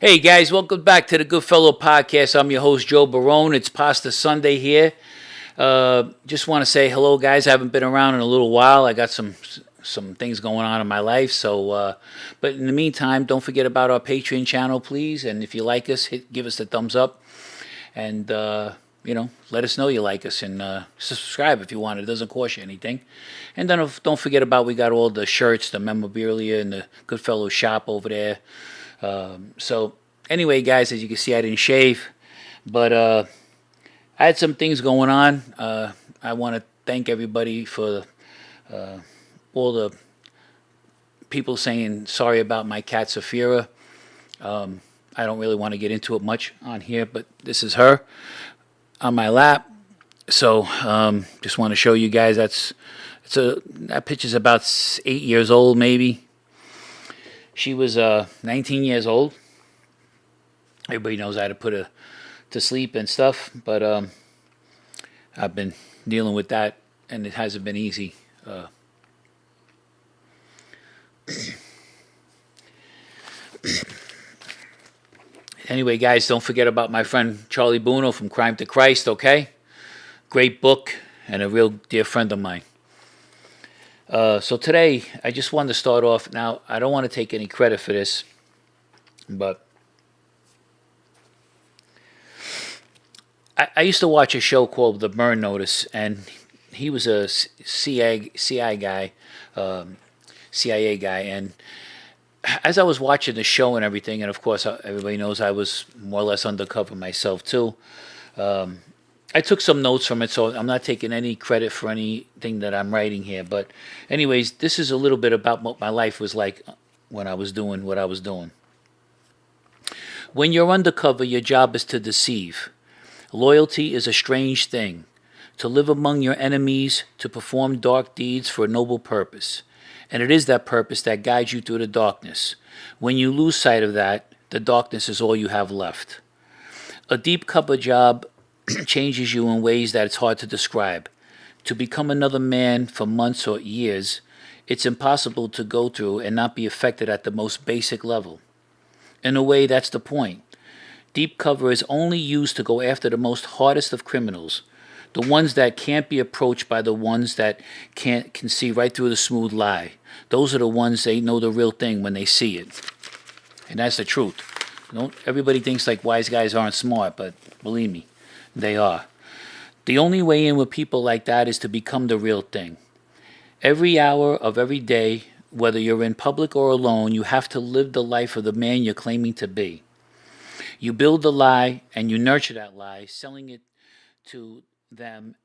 Hey guys, welcome back to the Goodfellow Podcast. I'm your host Joe Barone. It's Pasta Sunday here. Just want to say hello, guys. I haven't been around in a little while. I got some things going on in my life. But in the meantime, don't forget about our Patreon channel, please. And if you like us, give us a thumbs up, and let us know you like us, and subscribe if you want. It doesn't cost you anything. And then don't forget about we got all the shirts, the memorabilia, and the Goodfellow shop over there. So anyway, guys, as you can see, I didn't shave, but I had some things going on. I want to thank everybody for all the people saying sorry about my cat Saphira. I don't really want to get into it much on here, but this is her on my lap. So just want to show you guys that picture's about 8 years old, maybe. She was 19 years old. Everybody knows how to put her to sleep and stuff, but I've been dealing with that, and it hasn't been easy. Anyway, guys, don't forget about my friend Charlie Buono from Crime to Christ, okay? Great book and a real dear friend of mine. So today, I just wanted to start off. Now, I don't want to take any credit for this, but I used to watch a show called The Burn Notice, and he was a CIA guy, CIA guy, and as I was watching the show and everything, and of course everybody knows I was more or less undercover myself too. I took some notes from it, so I'm not taking any credit for anything that I'm writing here. But anyways, this is a little bit about what my life was like when I was doing what I was doing. When you're undercover, your job is to deceive. Loyalty is a strange thing. To live among your enemies, to perform dark deeds for a noble purpose. And it is that purpose that guides you through the darkness. When you lose sight of that, the darkness is all you have left. A deep cover job changes you in ways that it's hard to describe. To become another man for months or years, it's impossible to go through and not be affected at the most basic level. In a way, that's the point. Deep cover is only used to go after the most hardest of criminals, the ones that can't be approached by the ones that can see right through the smooth lie. Those are the ones they know the real thing when they see it. And that's the truth. Everybody thinks like wise guys aren't smart, but believe me, they are. The only way in with people like that is to become the real thing. Every hour of every day, whether you're in public or alone, you have to live the life of the man you're claiming to be. You build the lie and you nurture that lie, selling it to them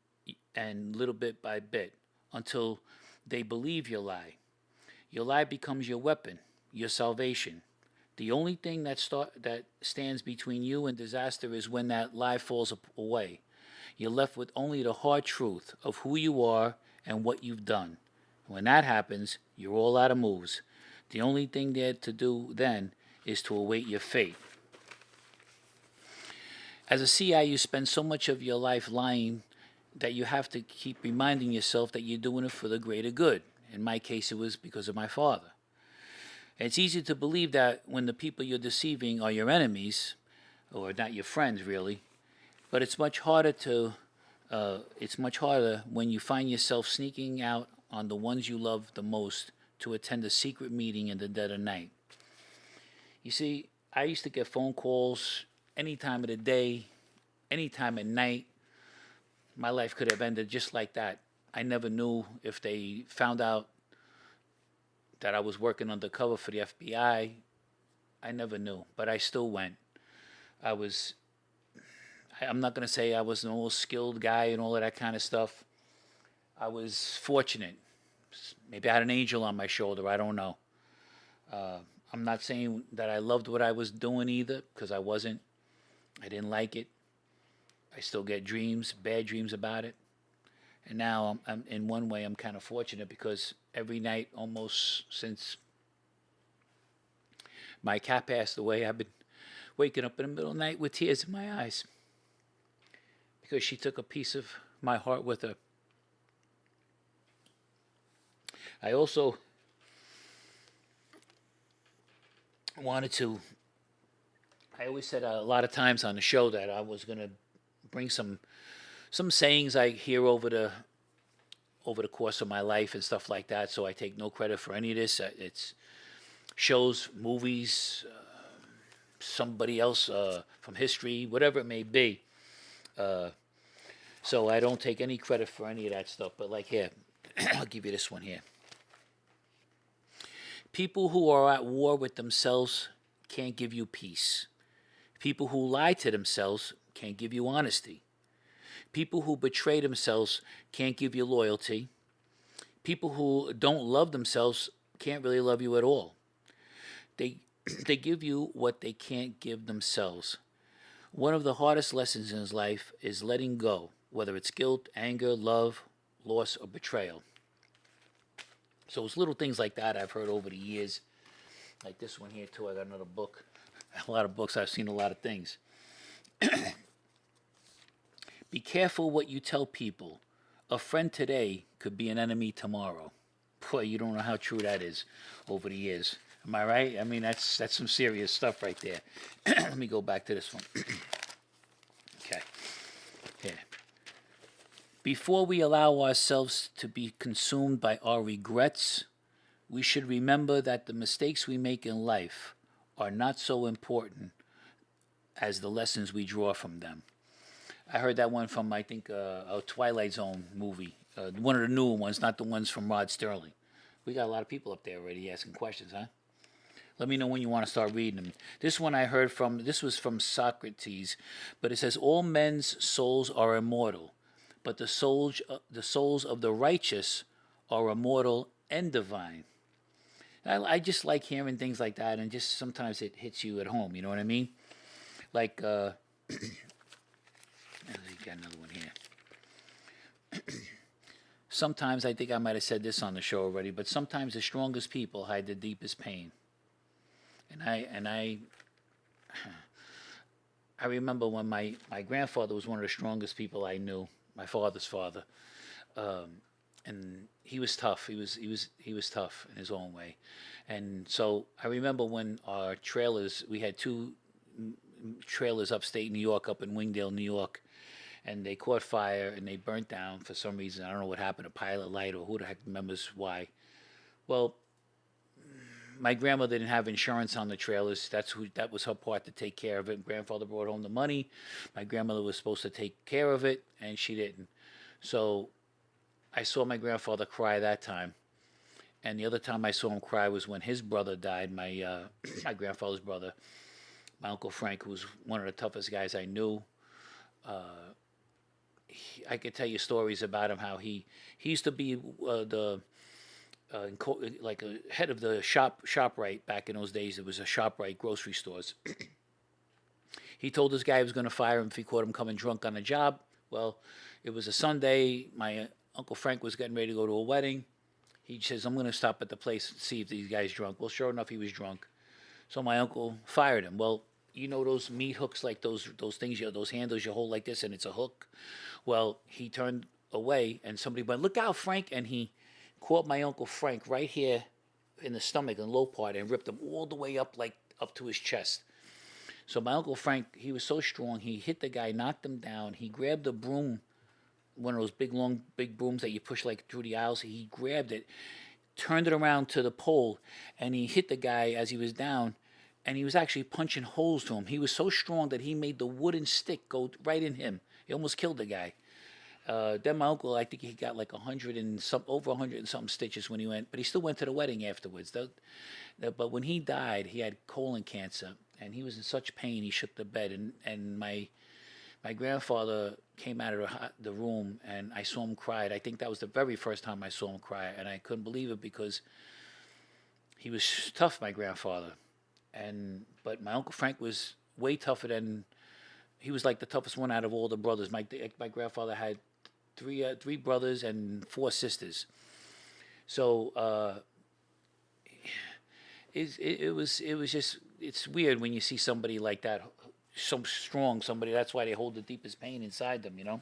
and little bit by bit until they believe your lie. Your lie becomes your weapon, your salvation. The only thing that stands between you and disaster is when that lie falls away. You're left with only the hard truth of who you are and what you've done. When that happens, you're all out of moves. The only thing there to do then is to await your fate. As a CI, you spend so much of your life lying that you have to keep reminding yourself that you're doing it for the greater good. In my case, it was because of my father. It's easy to believe that when the people you're deceiving are your enemies, or not your friends really, but it's much harder when you find yourself sneaking out on the ones you love the most to attend a secret meeting in the dead of night. You see, I used to get phone calls any time of the day, any time at night. My life could have ended just like that. I never knew if they found out that I was working undercover for the FBI. I never knew, but I still went. I'm not going to say I was an old skilled guy and all of that kind of stuff. I was fortunate. Maybe I had an angel on my shoulder. I don't know. I'm not saying that I loved what I was doing either, because I wasn't. I didn't like it. I still get dreams, bad dreams about it. And now I'm in one way I'm kind of fortunate, because every night almost since my cat passed away, I've been waking up in the middle of the night with tears in my eyes, because she took a piece of my heart with her. I also wanted to I always said a lot of times on the show that I was going to bring some sayings I hear over the course of my life and stuff like that. So I take no credit for any of this. It's shows, movies, somebody else from history, whatever it may be. So I don't take any credit for any of that stuff. But like here, I'll give you this one here. People who are at war with themselves can't give you peace. People who lie to themselves can't give you honesty. People who betray themselves can't give you loyalty. People who don't love themselves can't really love you at all. They they give you what they can't give themselves. One of the hardest lessons in his life is letting go, whether it's guilt, anger, love, loss, or betrayal. So it's little things like that I've heard over the years. Like this one here too. I got another book. A lot of books. I've seen a lot of things. Be careful what you tell people. A friend today could be an enemy tomorrow. Boy, you don't know how true that is over the years. Am I right? I mean, that's some serious stuff right there. Let me go back to this one. Okay. Here. Before we allow ourselves to be consumed by our regrets, we should remember that the mistakes we make in life are not so important as the lessons we draw from them. I heard that one from, I think, a Twilight Zone movie. One of the newer ones, not the ones from Rod Sterling. We got a lot of people up there already asking questions, huh? Let me know when you want to start reading them. This one I heard from, this was from Socrates, but it says, all men's souls are immortal, but the souls of the righteous are immortal and divine. I just like hearing things like that, and just sometimes it hits you at home, you know what I mean? Like, got another one here. Sometimes, I think I might have said this on the show already, but sometimes the strongest people hide the deepest pain. And I remember when my grandfather was one of the strongest people I knew, my father's father, and he was tough. He was tough in his own way, and so I remember when our trailers, we had two trailers upstate New York, up in Wingdale, New York, and they caught fire and they burnt down for some reason. I don't know what happened, a pilot light or who the heck remembers why. Well, my grandmother didn't have insurance on the trailers. That was her part to take care of it. Grandfather brought home the money. My grandmother was supposed to take care of it, and she didn't. So I saw my grandfather cry that time. And the other time I saw him cry was when his brother died, my my grandfather's brother, my Uncle Frank, who was one of the toughest guys I knew. I could tell you stories about him, how he used to be like a head of the ShopRite back in those days. It was a ShopRite grocery stores. He told this guy he was going to fire him if he caught him coming drunk on a job. Well, it was a Sunday. My Uncle Frank was getting ready to go to a wedding. He says, I'm going to stop at the place and see if these guys drunk. Well, sure enough, he was drunk. So my uncle fired him. Well, you know those meat hooks, like those things, those handles you hold like this, and it's a hook. Well, he turned away, and somebody went, "Look out, Frank!" And he caught my Uncle Frank right here in the stomach and low part, and ripped him all the way up, like up to his chest. So my Uncle Frank, he was so strong, he hit the guy, knocked him down. He grabbed a broom, one of those big brooms that you push like through the aisles. He grabbed it, turned it around to the pole, and he hit the guy as he was down. And he was actually punching holes to him. He was so strong that he made the wooden stick go right in him. He almost killed the guy. Then my uncle, I think he got like over 100 and something stitches when he went, but he still went to the wedding afterwards. But when he died, he had colon cancer, and he was in such pain he shook the bed. And my grandfather came out of the room, and I saw him cry. I think that was the very first time I saw him cry, and I couldn't believe it because he was tough, my grandfather. But my Uncle Frank was way tougher than, he was like the toughest one out of all the brothers. My grandfather had three brothers and 4 sisters. So it was just, it's weird when you see somebody like that, so strong, somebody, that's why they hold the deepest pain inside them, you know.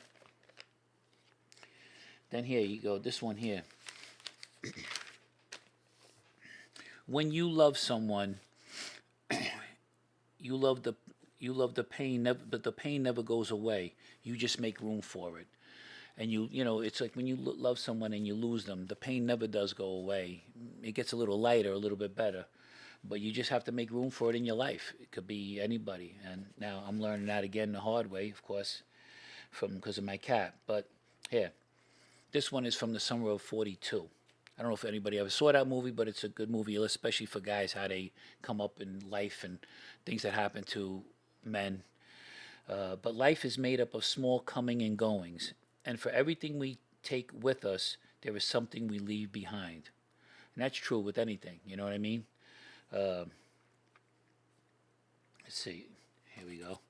Then here you go, this one here. When you love someone, you love You love the pain, but the pain never goes away. You just make room for it. And it's like when you love someone and you lose them, the pain never does go away. It gets a little lighter, a little bit better, but you just have to make room for it in your life. It could be anybody, and now I'm learning that again the hard way, of course, because of my cat. But here, this one is from the summer of '42. I don't know if anybody ever saw that movie, but it's a good movie, especially for guys, how they come up in life and things that happen to men. But life is made up of small coming and goings, and for everything we take with us, there is something we leave behind. And that's true with anything, you know what I mean? Let's see, here we go.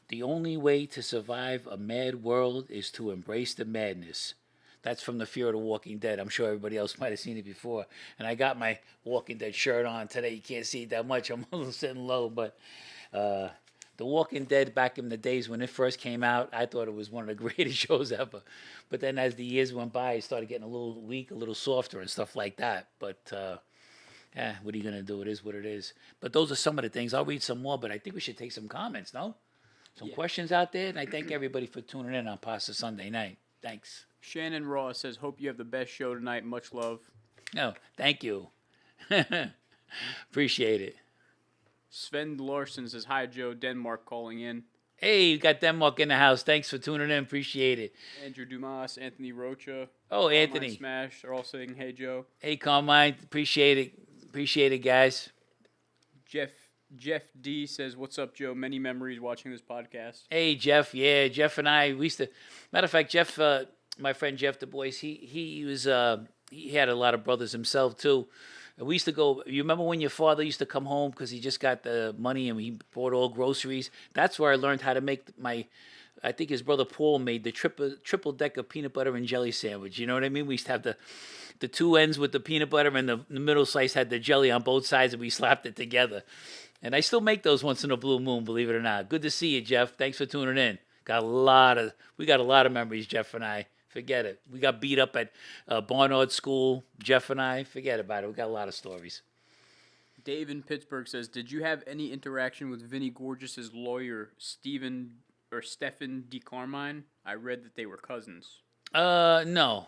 The only way to survive a mad world is to embrace the madness. That's from the Fear of the Walking Dead. I'm sure everybody else might have seen it before. And I got my Walking Dead shirt on today. You can't see it that much. I'm a little sitting low, but The Walking Dead back in the days when it first came out, I thought it was one of the greatest shows ever. But then as the years went by, it started getting a little weak, a little softer and stuff like that. But what are you going to do? It is what it is. But those are some of the things. I'll read some more, but I think we should take some comments, no? Some questions out there. And I thank everybody for tuning in on Pasta Sunday night. Thanks. Shannon Ross says, hope you have the best show tonight. Much love. No, thank you. Appreciate it. Sven Larson says, hi, Joe. Denmark calling in. Hey, you got Denmark in the house. Thanks for tuning in. Appreciate it. Andrew Dumas, Anthony Rocha. Oh, Anthony. Smash are all saying, hey, Joe. Hey, Carmine. Appreciate it. Appreciate it, guys. Jeff D says, what's up, Joe? Many memories watching this podcast. Hey, Jeff. Yeah, Jeff and I, we used to... Matter of fact, Jeff, my friend Jeff Du Bois, he was... he had a lot of brothers himself, too. We used to go, you remember when your father used to come home because he just got the money and he bought all groceries? That's where I learned how to make I think his brother Paul made the triple decker peanut butter and jelly sandwich. You know what I mean? We used to have the two ends with the peanut butter and the middle slice had the jelly on both sides and we slapped it together. And I still make those once in a blue moon, believe it or not. Good to see you, Jeff. Thanks for tuning in. We got a lot of memories, Jeff and I. Forget it. We got beat up at Barnard School, Jeff and I. Forget about it. We got a lot of stories. Dave in Pittsburgh says, did you have any interaction with Vinnie Gorgeous's lawyer, Stephen D. Carmine? I read that they were cousins. No.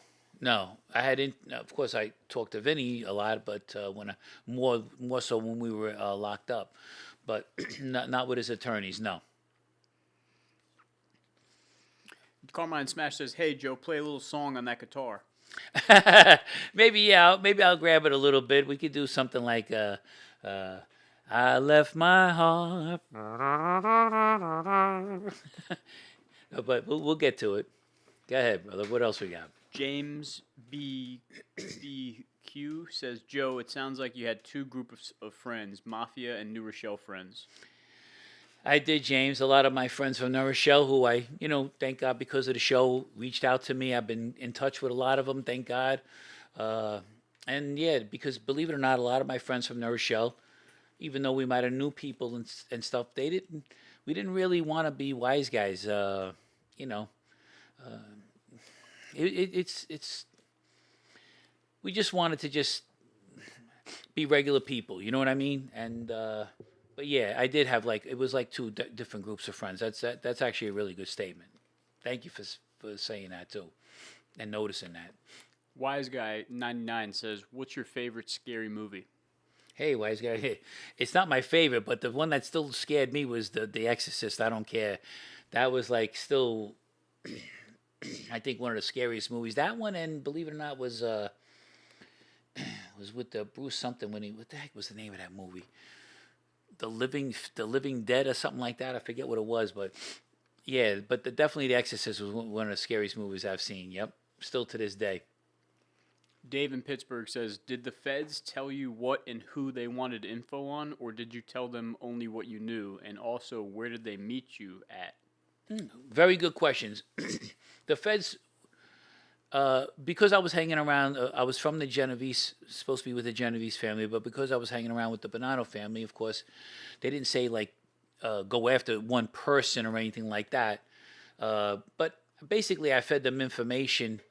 I hadn't. Of course, I talked to Vinnie a lot, but more so when we were locked up, but not with his attorneys. No. CarmineSmash says, hey, Joe, play a little song on that guitar. Maybe I'll grab it a little bit. We could do something like, I left my heart. But we'll get to it. Go ahead, brother. What else we got? James BQ says, Joe, it sounds like you had two groups of friends, Mafia and New Rochelle friends. I did, James. A lot of my friends from New Rochelle who I, thank God because of the show, reached out to me. I've been in touch with a lot of them, thank God. And yeah, because believe it or not, a lot of my friends from New Rochelle, even though we might have knew people and stuff, we didn't really want to be wise guys. We just wanted to just be regular people. You know what I mean? And, but yeah, I did have it was like two different groups of friends. That's actually a really good statement. Thank you for saying that too, and noticing that. Wise Guy 99 says, "What's your favorite scary movie?" Hey, Wise Guy, it's not my favorite, but the one that still scared me was the Exorcist. I don't care. That was still, I think one of the scariest movies. That one, and believe it or not, was with the Bruce something what the heck was the name of that movie? The Living Dead or something like that. I forget what it was, but yeah, definitely The Exorcist was one of the scariest movies I've seen. Yep, still to this day. Dave in Pittsburgh says, did the feds tell you what and who they wanted info on, or did you tell them only what you knew? And also, where did they meet you at? Very good questions. The feds, because I was hanging around, I was from the Genovese, supposed to be with the Genovese family, but because I was hanging around with the Bonanno family, of course, they didn't say go after one person or anything like that. But basically, I fed them information.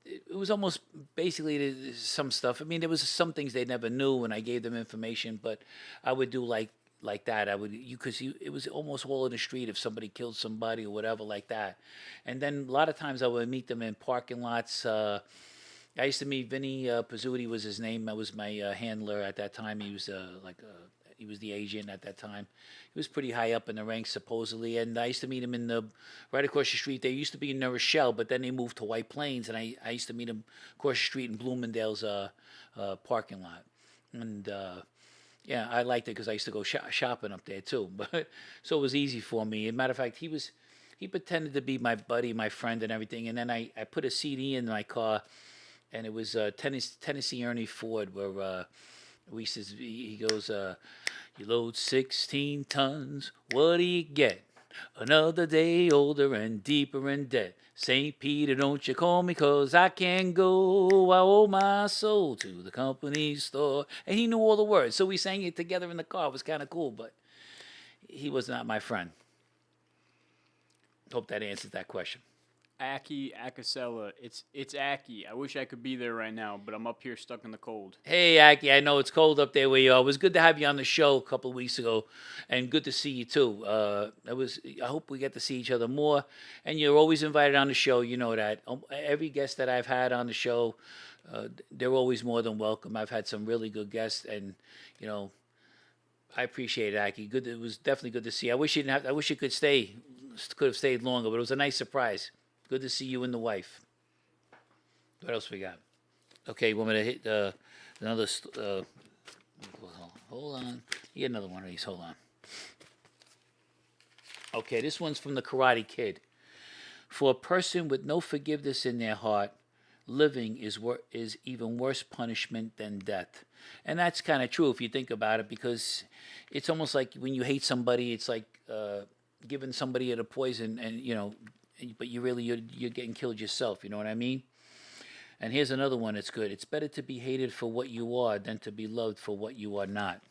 It was almost basically some stuff. I mean, there was some things they never knew, and I gave them information. But I would do like like that. Because it was almost all in the street if somebody killed somebody or whatever like that. And then a lot of times I would meet them in parking lots. I used to meet Vinny Pizzuti was his name. That was my handler at that time. He was he was the agent at that time. He was pretty high up in the ranks supposedly, and I used to meet him in the right across the street. They used to be in New Rochelle, but then they moved to White Plains, and I used to meet him across the street in Bloomingdale's parking lot. And yeah, I liked it because I used to go shopping up there too. But so it was easy for me. As a matter of fact, he pretended to be my buddy, my friend, and everything. And then I put a CD in my car, and it was Tennessee Ernie Ford, where he goes, you load 16 tons, what do you get? Another day older and deeper in debt. St. Peter, don't you call me 'cause I can't go. I owe my soul to the company store. And he knew all the words, so we sang it together in the car. It was kind of cool, but he was not my friend. Hope that answers that question. Aki Akasella. It's Aki. I wish I could be there right now, but I'm up here stuck in the cold. Hey, Aki, I know it's cold up there where you are. It was good to have you on the show a couple of weeks ago, and good to see you too. I hope we get to see each other more, and you're always invited on the show. You know that. Every guest that I've had on the show, they're always more than welcome. I've had some really good guests, and you know, I appreciate it, Aki. Good. It was definitely good to see you. I wish you didn't have. I wish you could have stayed longer, but it was a nice surprise. Good to see you and the wife. What else we got? Okay, you want me to hit another... hold on. You get another one of these. Hold on. Okay, this one's from the Karate Kid. For a person with no forgiveness in their heart, living is even worse punishment than death. And that's kind of true if you think about it, because it's almost like when you hate somebody, it's like giving somebody the poison, and you know, but you're getting killed yourself. You know what I mean? And here's another one that's good. It's better to be hated for what you are than to be loved for what you are not.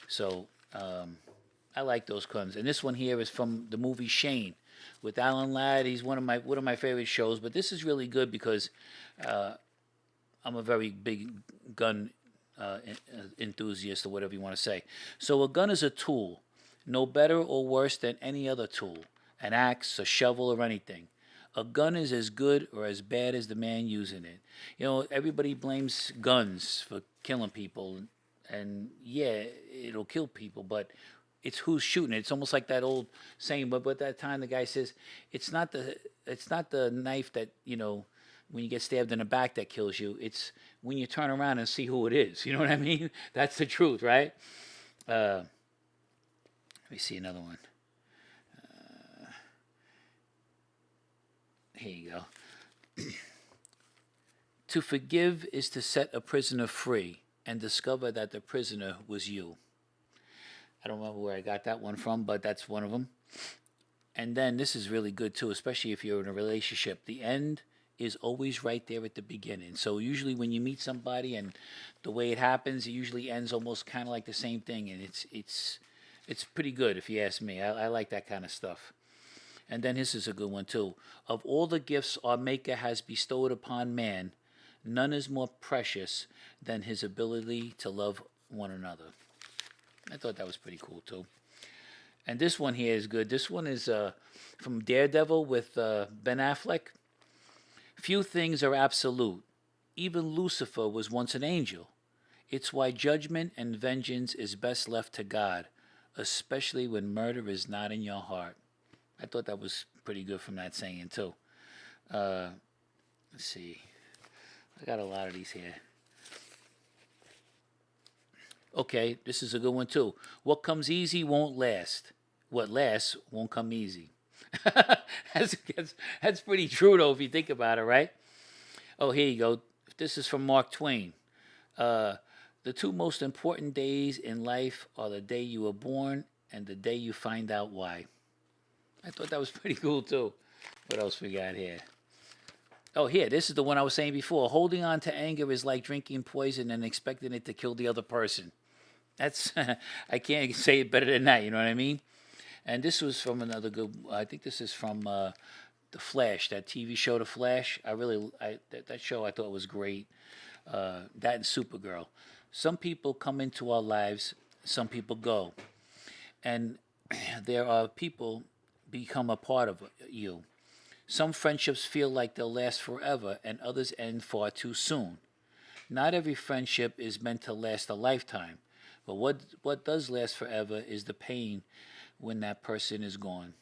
So I like those ones. And this one here is from the movie Shane with Alan Ladd. He's one of my favorite shows. But this is really good because I'm a very big gun enthusiast, or whatever you want to say. So a gun is a tool, no better or worse than any other tool. An axe, a shovel, or anything. A gun is as good or as bad as the man using it. You know, everybody blames guns for killing people, and yeah, it'll kill people, but it's who's shooting it. It's almost like that old saying, but at that time the guy says, it's not the knife that, you know, when you get stabbed in the back that kills you. It's when you turn around and see who it is. You know what I mean? That's the truth, right? Let me see another one. Here you go. To forgive is to set a prisoner free and discover that the prisoner was you. I don't remember where I got that one from, but that's one of them. And then this is really good too, especially if you're in a relationship. The end is always right there at the beginning. So usually when you meet somebody and the way it happens, it usually ends almost kind of like the same thing. And it's pretty good if you ask me. I like that kind of stuff. And then this is a good one too. Of all the gifts our Maker has bestowed upon man, none is more precious than his ability to love one another. I thought that was pretty cool too. And this one here is good. This one is from Daredevil with Ben Affleck. Few things are absolute. Even Lucifer was once an angel. It's why judgment and vengeance is best left to God, especially when murder is not in your heart. I thought that was pretty good from that saying, too. Let's see. I got a lot of these here. Okay, this is a good one, too. What comes easy won't last. What lasts won't come easy. That's pretty true, though, if you think about it, right? Oh, here you go. This is from Mark Twain. The two most important days in life are the day you were born and the day you find out why. I thought that was pretty cool, too. What else we got here? Oh, here, this is the one I was saying before. Holding on to anger is like drinking poison and expecting it to kill the other person. That's, I can't say it better than that, you know what I mean? And this was from another good, I think this is from The Flash, that TV show, The Flash. That show I thought was great. That and Supergirl. Some people come into our lives some people go. And there are people become a part of you. Some friendships feel like they'll last forever, and others end far too soon. Not every friendship is meant to last a lifetime, but what does last forever is the pain when that person is gone.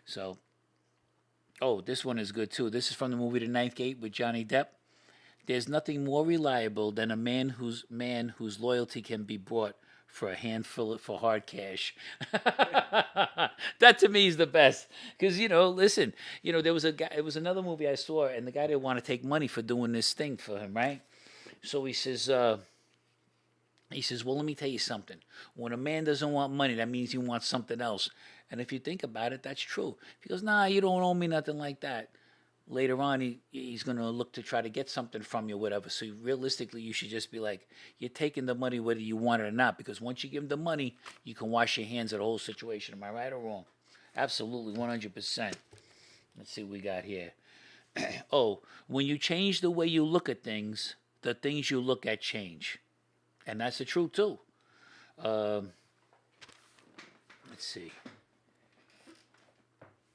So, oh, this one is good too. This is from the movie The Ninth Gate with Johnny Depp. There's nothing more reliable than a man whose loyalty can be bought for a handful for hard cash. That to me is the best because listen, there was a guy. It was another movie I saw, and the guy didn't want to take money for doing this thing for him, right? So he says, well, let me tell you something. When a man doesn't want money, that means he wants something else. And if you think about it, that's true. If he goes, nah, you don't owe me nothing like that. Later on, he's going to look to try to get something from you, whatever. So realistically, you should just be like, you're taking the money whether you want it or not. Because once you give him the money, you can wash your hands of the whole situation. Am I right or wrong? Absolutely, 100%. Let's see what we got here. Oh, when you change the way you look at things, the things you look at change. And that's the truth, too. Let's see.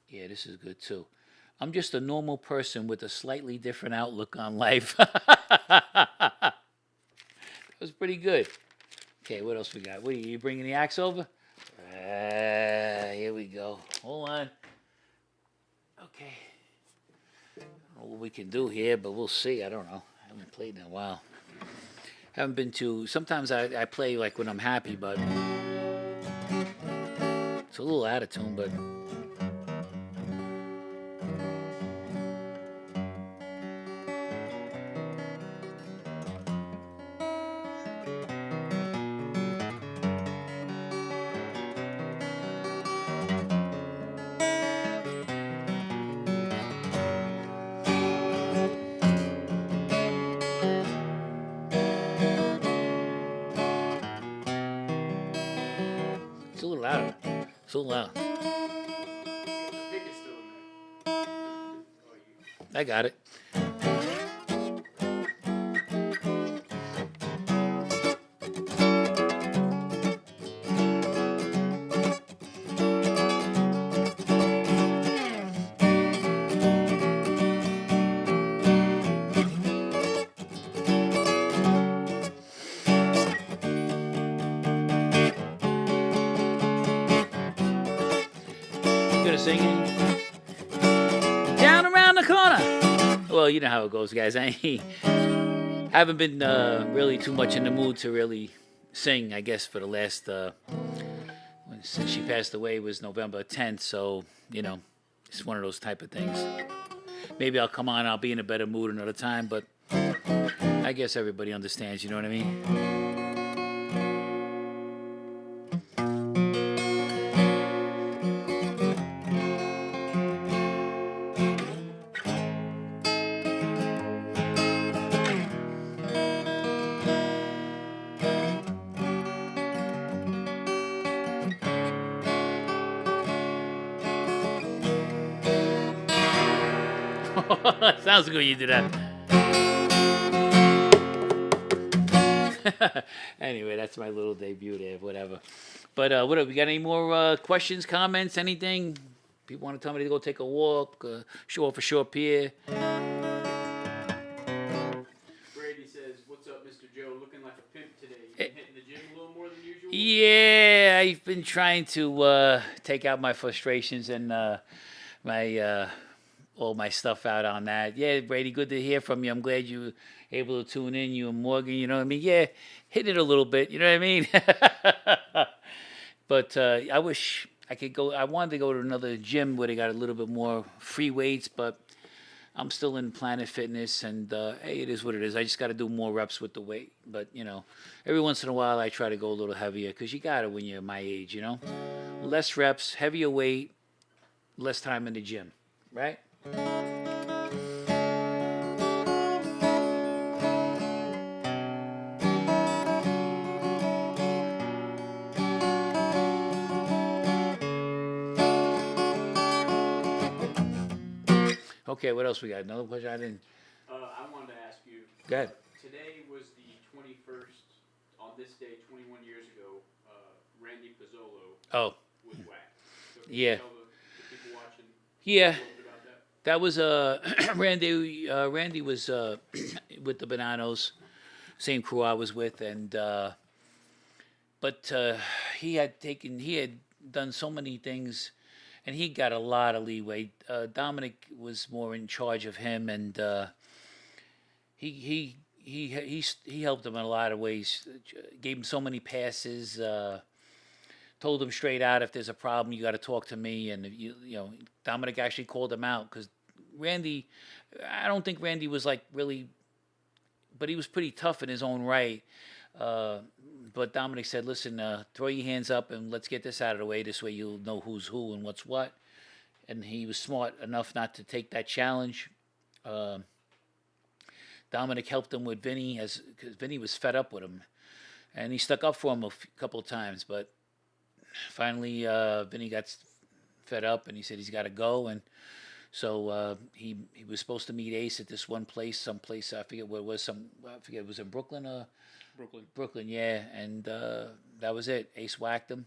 Yeah, this is good, too. I'm just a normal person with a slightly different outlook on life. That was pretty good. Okay, what else we got? What are you bringing the axe over? Here we go. Hold on. Okay. I don't know what we can do here, but we'll see. I don't know. I haven't played in a while. Haven't been to. Sometimes I play like when I'm happy, but it's a little out of tune, but. It's a little loud. It's a little loud. I got it. Gonna sing it. Down around the corner. Well, you know how it goes, guys. I haven't been really too much in the mood to really sing, I guess, for the last, since she passed away was November 10th. So, it's one of those type of things. Maybe I'll come on, I'll be in a better mood another time, but I guess everybody understands, you know what I mean? Sounds good you did that. Anyway, that's my little debut there, whatever. But what we got any more questions, comments, anything? People want to tell me to go take a walk, show off a short pier. Brady says, "What's up, Mr. Joe? Looking like a pimp today. You been hitting the gym a little more than usual?" Yeah, I've been trying to take out my frustrations and my all my stuff out on that. Yeah, Brady, good to hear from you. I'm glad you were able to tune in, you and Morgan, you know what I mean? Yeah, hitting it a little bit, you know what I mean? But I wish I could go. I wanted to go to another gym where they got a little bit more free weights, but I'm still in Planet Fitness, and hey, it is what it is. I just got to do more reps with the weight. But, every once in a while I try to go a little heavier because you got to when you're my age, Less reps, heavier weight, less time in the gym, right? Okay, what else we got? Another question I didn't. I wanted to ask you. Go ahead. Today was the 21st on this day 21 years ago, Randy Pizzolo Oh, was whacked. So can yeah. you tell the people watching Yeah. a little bit about that? That was Randy. Randy was with the Bonannos, same crew I was with, and but he had done so many things, and he got a lot of leeway. Dominic was more in charge of him, and he helped him in a lot of ways. Gave him so many passes. Told him straight out, if there's a problem, you got to talk to me. And Dominic actually called him out because Randy, I don't think Randy was like really, but he was pretty tough in his own right. But Dominic said, listen, throw your hands up and let's get this out of the way. This way you'll know who's who and what's what. And he was smart enough not to take that challenge. Dominic helped him with Vinny because Vinny was fed up with him. And he stuck up for him a couple of times. But finally, Vinny got fed up and he said he's got to go. And so he was supposed to meet Ace at this one place, someplace, I forget what it was. I forget, it was in Brooklyn. Brooklyn, yeah. And that was it. Ace whacked him.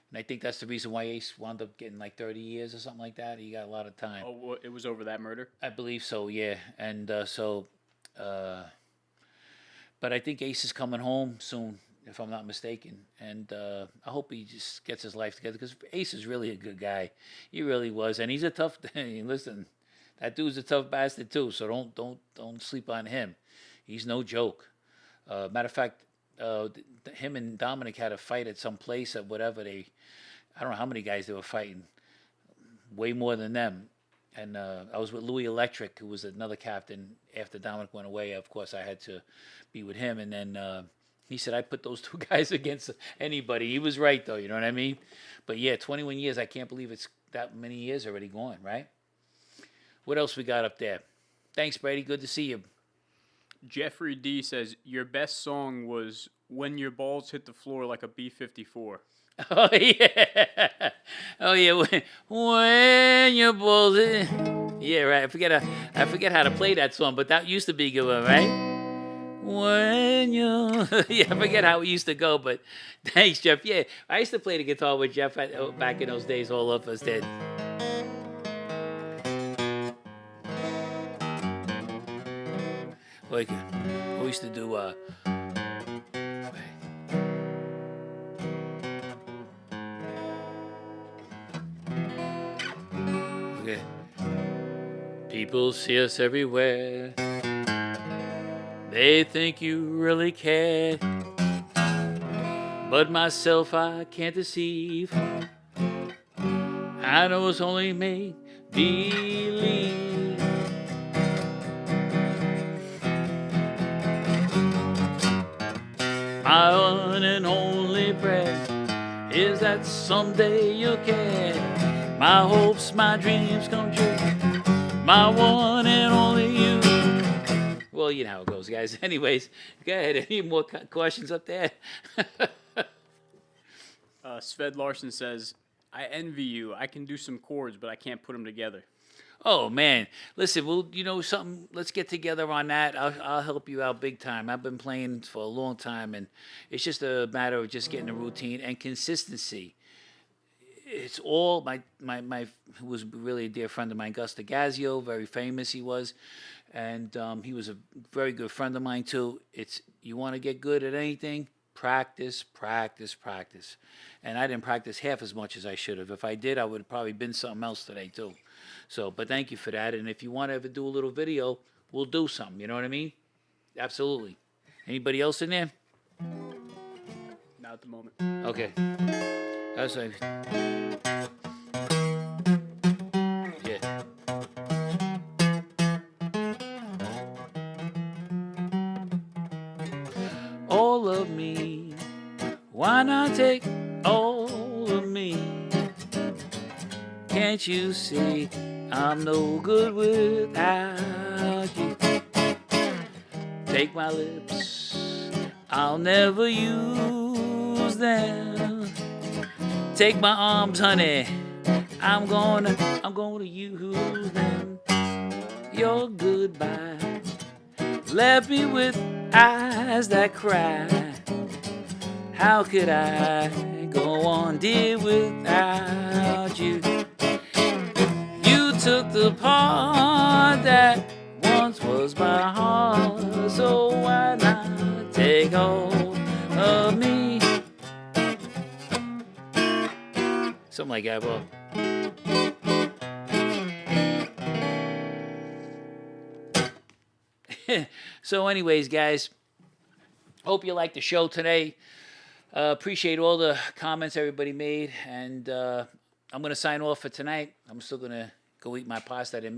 And I think that's the reason why Ace wound up getting like 30 years or something like that. He got a lot of time. Oh, well, it was over that murder? I believe so, yeah. And but I think Ace is coming home soon, if I'm not mistaken. And I hope he just gets his life together because Ace is really a good guy. He really was. And he's a tough, listen, that dude's a tough bastard too. So don't sleep on him. He's no joke. Matter of fact, him and Dominic had a fight at some place at whatever I don't know how many guys they were fighting. Way more than them. And I was with Louis Electric, who was another captain. After Dominic went away, of course, I had to be with him. And then he said, I put those two guys against anybody. He was right, though, you know what I mean? But yeah, 21 years, I can't believe it's that many years already gone, right? What else we got up there? Thanks, Brady. Good to see you. Jeffrey D says, your best song was When Your Balls Hit the Floor Like a B-54. Oh, yeah. Oh, yeah. When your balls... Yeah, right. I forget how to play that song, but that used to be a good one, right? When you... Yeah, I forget how it used to go, but thanks, Jeff. Yeah, I used to play the guitar with Jeff back in those days. All of us did. Like, we used to do... Okay. People see us everywhere. They think you really care. But myself I can't deceive. I know it's only make believe. My one and only prayer is that someday you'll care. My hopes, my dreams come true. My one and only you. Well, you know how it goes, guys. Anyways, go ahead. Any more questions up there? Sved Larson says, I envy you. I can do some chords, but I can't put them together. Oh, man. Listen, well, you know something? Let's get together on that. I'll help you out big time. I've been playing for a long time, and it's just a matter of just getting a routine and consistency. It's all who was really a dear friend of mine, Gus DeGazio, very famous he was, and he was a very good friend of mine too. You want to get good at anything, practice, practice, practice. And I didn't practice half as much as I should have. If I did, I would have probably been something else today too. So, but thank you for that. And if you want to ever do a little video, we'll do something. You know what I mean? Absolutely. Anybody else in there? Not at the moment. Okay. That's like, yeah. All of me, why not take all of me? Can't you see I'm no good without you? Take my lips, I'll never use them. Take my arms, honey, I'm gonna use them. Your goodbye left me with eyes that cry. How could I go on, dear, without you? You took the part that once was my heart, so why not take hold of me? Something like that, Bob. So anyways, guys, hope you liked the show today. Appreciate all the comments everybody made, and I'm going to sign off for tonight. I'm still going to go eat my pasta.